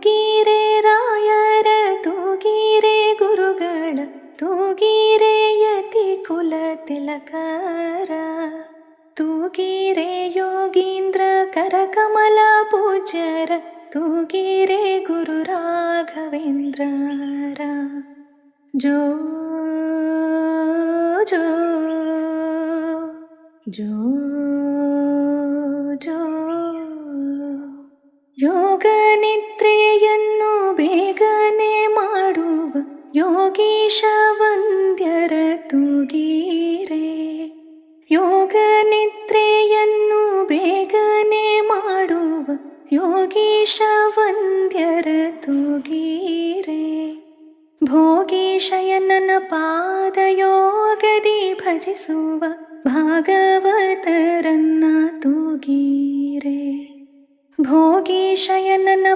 ತೂಗೀರೆ ರಾಯರ ತೂಗೀರೆ ಗುರುಗಳ ತೂಗೀರೆ ಯತಿ ಕುಲ ತಿಲಕರ ತೂಗೀರೆ ಯೋಗೀಂದ್ರ ಕರಕಮಲ ಪೂಜ್ಯರ ತೂಗೀರೆ ಗುರು ರಾಘವೇಂದ್ರರ ಜೋ ಜೋ ಜೋ ಜೋ ಯೋಗ ನಿದ್ರೆಯನ್ನು ಬೇಗನೆ ಮಾಡುವ ಯೋಗೀಶ ವಂದ್ಯರ ತೂಗೀರೆ ಯೋಗ ನಿದ್ರೆಯನ್ನು ಬೇಗನೆ ಮಾಡುವ ಯೋಗೀಶ ವಂದ್ಯರ ತೂಗೀರೆ ಭೋಗೀಶಯನನ ಪಾದಯೋಗದಿ ಭಜಿಸುವ ಭಾಗವತರನ್ನ ತೂಗೀರೆ ಭೋಗೀಶಯನನ